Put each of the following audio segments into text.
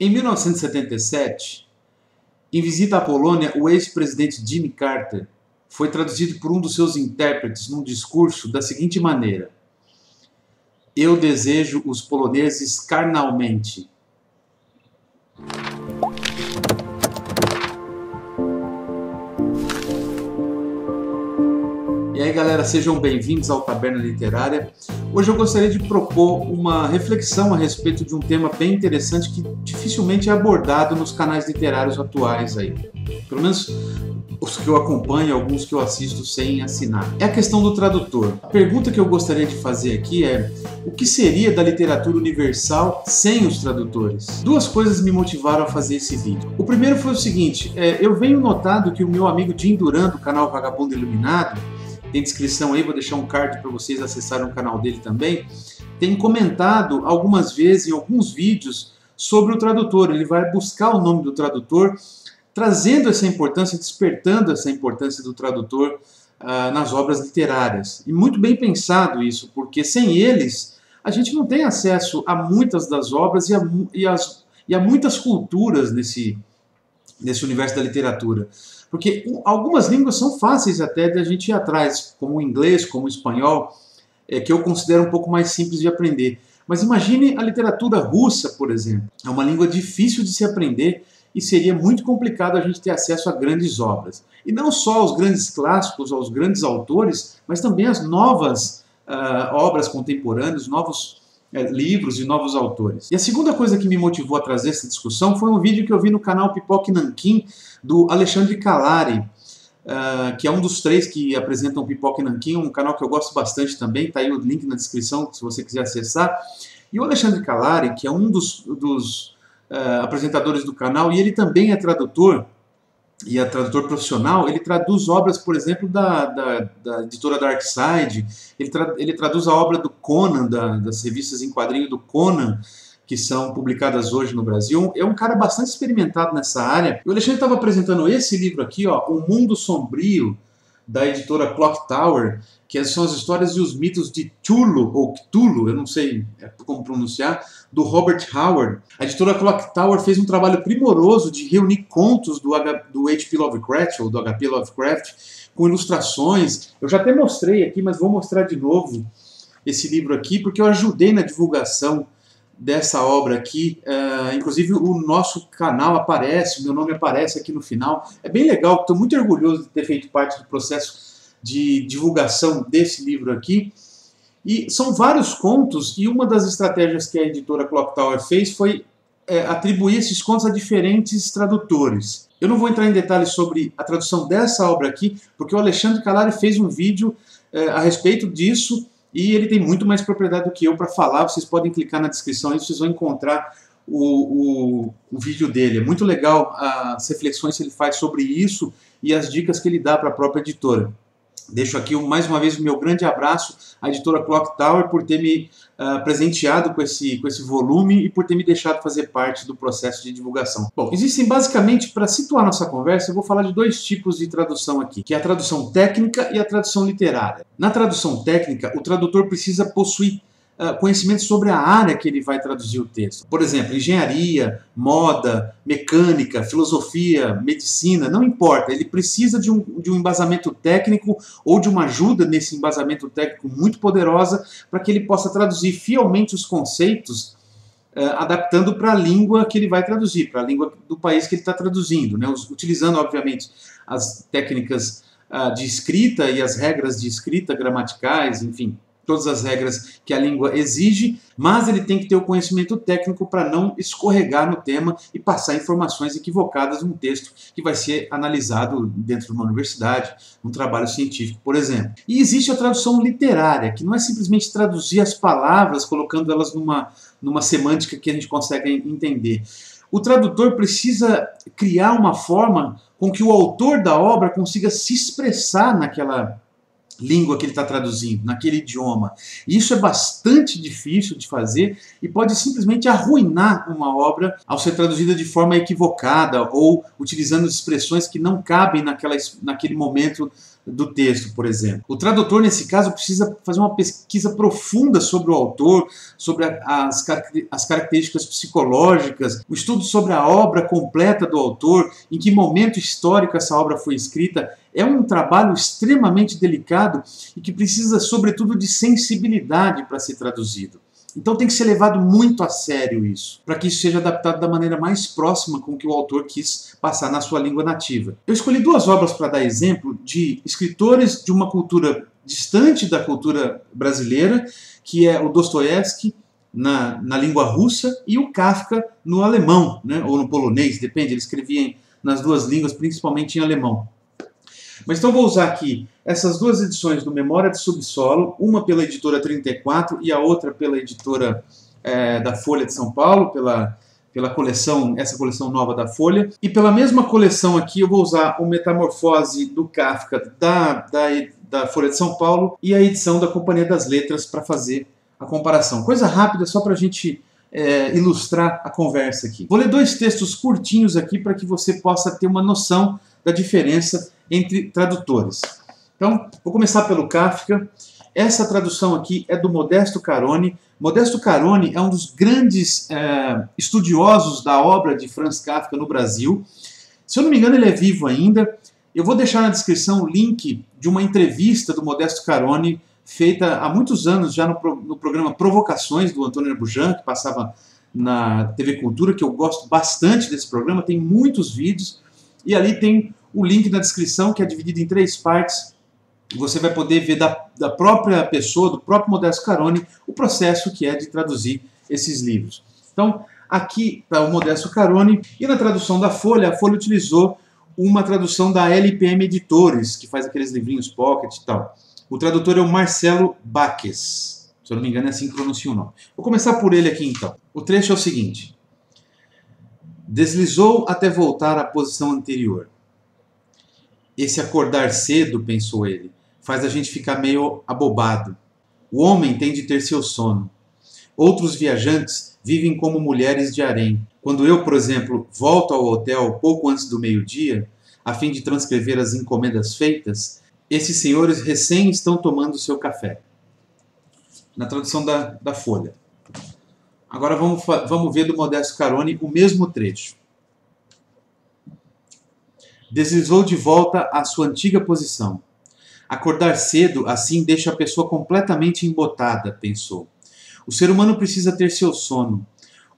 Em 1977, em visita à Polônia, o ex-presidente Jimmy Carter foi traduzido por um dos seus intérpretes num discurso da seguinte maneira: "Eu desejo os poloneses carnalmente." E aí, galera, sejam bem-vindos ao Taberna Literária. Hoje eu gostaria de propor uma reflexão a respeito de um tema bem interessante que dificilmente é abordado nos canais literários atuais aí. Pelo menos os que eu acompanho, alguns que eu assisto sem assinar. É a questão do tradutor. A pergunta que eu gostaria de fazer aqui é: o que seria da literatura universal sem os tradutores? Duas coisas me motivaram a fazer esse vídeo. O primeiro foi o seguinte: eu venho notado que o meu amigo Jim Duran, do canal Vagabundo Iluminado, tem descrição aí, vou deixar um card para vocês acessarem o canal dele também, tem comentado algumas vezes em alguns vídeos sobre o tradutor. Ele vai buscar o nome do tradutor, trazendo essa importância, despertando essa importância do tradutor nas obras literárias. E muito bem pensado isso, porque sem eles a gente não tem acesso a muitas das obras e a muitas culturas nesse universo da literatura. Porque algumas línguas são fáceis até de a gente ir atrás, como o inglês, como o espanhol, que eu considero um pouco mais simples de aprender. Mas imagine a literatura russa, por exemplo. É uma língua difícil de se aprender e seria muito complicado a gente ter acesso a grandes obras. E não só aos grandes clássicos, aos grandes autores, mas também às novas obras contemporâneas, novos livros e novos autores. E a segunda coisa que me motivou a trazer essa discussão foi um vídeo que eu vi no canal Pipoque Nanquim, do Alexandre Calari, que é um dos três que apresentam Pipoque Nanquim, um canal que eu gosto bastante também, está aí o link na descrição se você quiser acessar. E o Alexandre Calari, que é um dos apresentadores do canal, e ele também é tradutor, e é tradutor profissional. Ele traduz obras, por exemplo, da editora Darkside, ele traduz a obra do Conan, das revistas em quadrinho do Conan, que são publicadas hoje no Brasil. É um cara bastante experimentado nessa área. O Alexandre estava apresentando esse livro aqui, ó, O Mundo Sombrio, da editora Clock Tower, que são as histórias e os mitos de Cthulhu, ou Cthulhu, eu não sei como pronunciar, do Robert Howard. A editora Clock Tower fez um trabalho primoroso de reunir contos do H.P. Lovecraft, ou do H.P. Lovecraft, com ilustrações. Eu já até mostrei aqui, mas vou mostrar de novo esse livro aqui, porque eu ajudei na divulgação dessa obra aqui, inclusive o nosso canal aparece, o meu nome aparece aqui no final. É bem legal, estou muito orgulhoso de ter feito parte do processo de divulgação desse livro aqui. E são vários contos, e uma das estratégias que a editora Clock Tower fez foi atribuir esses contos a diferentes tradutores. Eu não vou entrar em detalhes sobre a tradução dessa obra aqui, porque o Alexandre Calari fez um vídeo a respeito disso, e ele tem muito mais propriedade do que eu para falar. Vocês podem clicar na descrição e vocês vão encontrar o vídeo dele. É muito legal as reflexões que ele faz sobre isso e as dicas que ele dá para a própria editora. Deixo aqui mais uma vez o meu grande abraço à editora Clock Tower por ter me presenteado com esse volume e por ter me deixado fazer parte do processo de divulgação. Bom, existem basicamente, para situar nossa conversa, eu vou falar de dois tipos de tradução aqui, que é a tradução técnica e a tradução literária. Na tradução técnica, o tradutor precisa possuir conhecimento sobre a área que ele vai traduzir o texto. Por exemplo, engenharia, moda, mecânica, filosofia, medicina, não importa. Ele precisa de um embasamento técnico ou de uma ajuda nesse embasamento técnico muito poderosa para que ele possa traduzir fielmente os conceitos, adaptando para a língua que ele vai traduzir, para a língua do país que ele está traduzindo, né? Utilizando, obviamente, as técnicas de escrita e as regras de escrita gramaticais, enfim, todas as regras que a língua exige, mas ele tem que ter o conhecimento técnico para não escorregar no tema e passar informações equivocadas num texto que vai ser analisado dentro de uma universidade, num trabalho científico, por exemplo. E existe a tradução literária, que não é simplesmente traduzir as palavras, colocando elas numa semântica que a gente consegue entender. O tradutor precisa criar uma forma com que o autor da obra consiga se expressar naquela língua que ele está traduzindo, naquele idioma. E isso é bastante difícil de fazer e pode simplesmente arruinar uma obra ao ser traduzida de forma equivocada ou utilizando expressões que não cabem naquele momento do texto, por exemplo. O tradutor, nesse caso, precisa fazer uma pesquisa profunda sobre o autor, sobre as características psicológicas, o estudo sobre a obra completa do autor, em que momento histórico essa obra foi escrita. É um trabalho extremamente delicado e que precisa, sobretudo, de sensibilidade para ser traduzido. Então tem que ser levado muito a sério isso, para que isso seja adaptado da maneira mais próxima com o que o autor quis passar na sua língua nativa. Eu escolhi duas obras para dar exemplo de escritores de uma cultura distante da cultura brasileira, que é o Dostoiévski na língua russa e o Kafka no alemão, né, ou no polonês, depende, ele escrevia nas duas línguas, principalmente em alemão. Mas então vou usar aqui essas duas edições do Memória de Subsolo, uma pela editora 34 e a outra pela editora da Folha de São Paulo, pela coleção, essa coleção nova da Folha. E pela mesma coleção aqui eu vou usar o Metamorfose do Kafka da Folha de São Paulo e a edição da Companhia das Letras para fazer a comparação. Coisa rápida, só para a gente ilustrar a conversa aqui. Vou ler dois textos curtinhos aqui para que você possa ter uma noção da diferença entre tradutores. Então, vou começar pelo Kafka. Essa tradução aqui é do Modesto Carone. Modesto Carone é um dos grandes estudiosos da obra de Franz Kafka no Brasil. Se eu não me engano, ele é vivo ainda. Eu vou deixar na descrição o link de uma entrevista do Modesto Carone, feita há muitos anos já no programa Provocações, do Antônio Arbujan, que passava na TV Cultura, que eu gosto bastante desse programa, tem muitos vídeos, e ali tem o link na descrição, que é dividido em 3 partes. Você vai poder ver da própria pessoa, do próprio Modesto Carone, o processo que é de traduzir esses livros. Então, aqui está o Modesto Carone, e na tradução da Folha, a Folha utilizou uma tradução da LPM Editores, que faz aqueles livrinhos pocket e tal. O tradutor é o Marcelo Baques. Se eu não me engano, é assim que pronuncia o nome. Vou começar por ele aqui, então. O trecho é o seguinte. Deslizou até voltar à posição anterior. Esse acordar cedo, pensou ele, faz a gente ficar meio abobado. O homem tem de ter seu sono. Outros viajantes vivem como mulheres de harém. Quando eu, por exemplo, volto ao hotel pouco antes do meio-dia, a fim de transcrever as encomendas feitas, esses senhores recém estão tomando seu café. Na tradução da Folha. Agora vamos ver do Modesto Carone o mesmo trecho. Deslizou de volta à sua antiga posição. Acordar cedo, assim, deixa a pessoa completamente embotada, pensou. O ser humano precisa ter seu sono.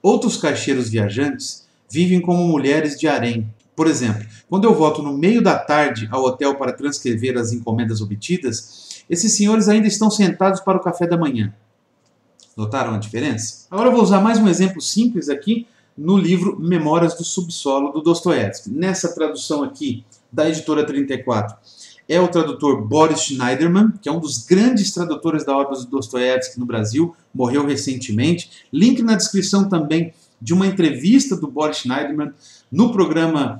Outros caixeiros viajantes vivem como mulheres de harém. Por exemplo, quando eu volto no meio da tarde ao hotel para transcrever as encomendas obtidas, esses senhores ainda estão sentados para o café da manhã. Notaram a diferença? Agora eu vou usar mais um exemplo simples aqui, no livro Memórias do Subsolo, do Dostoiévski. Nessa tradução aqui, da editora 34, é o tradutor Boris Schneiderman, que é um dos grandes tradutores da obra do Dostoiévski no Brasil, morreu recentemente. Link na descrição também de uma entrevista do Boris Schneiderman no programa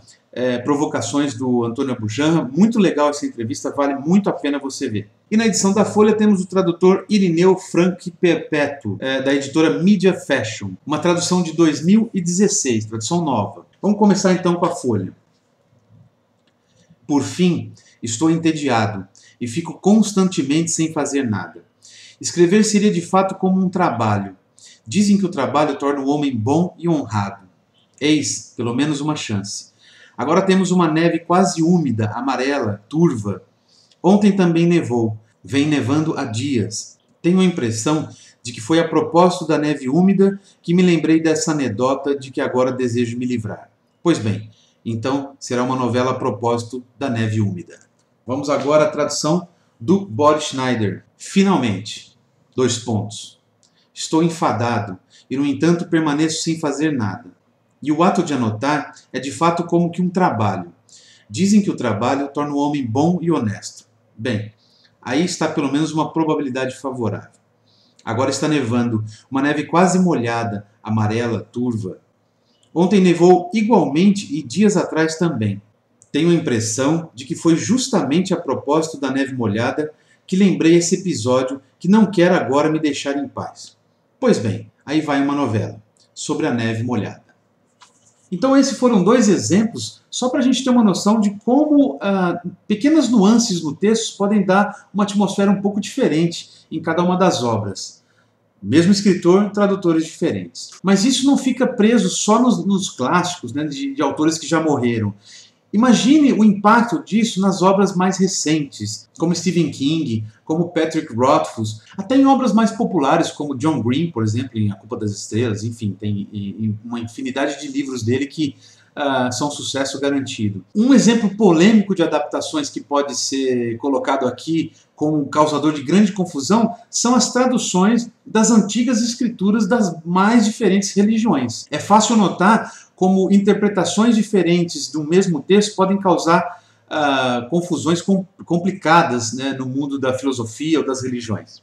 Provocações do Antônio Arbujan. Muito legal essa entrevista, vale muito a pena você ver. E na edição da Folha temos o tradutor Irineu Frank Perpétuo, da editora Media Fashion. Uma tradução de 2016, tradução nova. Vamos começar então com a Folha. Por fim, estou entediado e fico constantemente sem fazer nada. Escrever seria de fato como um trabalho. Dizem que o trabalho torna o homem bom e honrado. Eis, pelo menos uma chance. Agora temos uma neve quase úmida, amarela, turva. Ontem também nevou. Vem nevando há dias. Tenho a impressão de que foi a propósito da neve úmida que me lembrei dessa anedota de que agora desejo me livrar. Pois bem, então será uma novela a propósito da neve úmida. Vamos agora à tradução do Boris Schneider. Finalmente, 2 pontos. Estou enfadado e, no entanto, permaneço sem fazer nada. E o ato de anotar é de fato como que um trabalho. Dizem que o trabalho torna o homem bom e honesto. Bem, aí está pelo menos uma probabilidade favorável. Agora está nevando, uma neve quase molhada, amarela, turva. Ontem nevou igualmente e dias atrás também. Tenho a impressão de que foi justamente a propósito da neve molhada que lembrei esse episódio que não quer agora me deixar em paz. Pois bem, aí vai uma novela sobre a neve molhada. Então esses foram dois exemplos, só para a gente ter uma noção de como pequenas nuances no texto podem dar uma atmosfera um pouco diferente em cada uma das obras. Mesmo escritor, tradutores diferentes. Mas isso não fica preso só nos clássicos, né, de autores que já morreram. Imagine o impacto disso nas obras mais recentes, como Stephen King, como Patrick Rothfuss, até em obras mais populares, como John Green, por exemplo, em A Culpa das Estrelas, enfim, tem uma infinidade de livros dele que são um sucesso garantido. Um exemplo polêmico de adaptações que pode ser colocado aqui como causador de grande confusão são as traduções das antigas escrituras das mais diferentes religiões. É fácil notar como interpretações diferentes do mesmo texto podem causar confusões complicadas, né, no mundo da filosofia ou das religiões.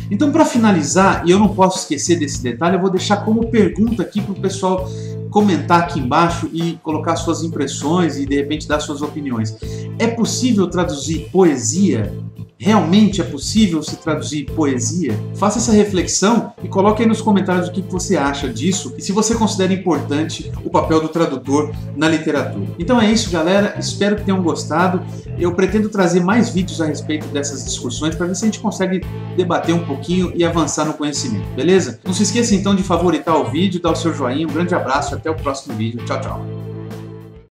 Então, para finalizar, e eu não posso esquecer desse detalhe, eu vou deixar como pergunta aqui para o pessoal comentar aqui embaixo e colocar suas impressões e de repente dar suas opiniões. É possível traduzir poesia? Realmente é possível se traduzir poesia? Faça essa reflexão e coloque aí nos comentários o que você acha disso e se você considera importante o papel do tradutor na literatura. Então é isso, galera. Espero que tenham gostado. Eu pretendo trazer mais vídeos a respeito dessas discussões para ver se a gente consegue debater um pouquinho e avançar no conhecimento, beleza? Não se esqueça então de favoritar o vídeo, dar o seu joinha. Um grande abraço e até o próximo vídeo. Tchau, tchau.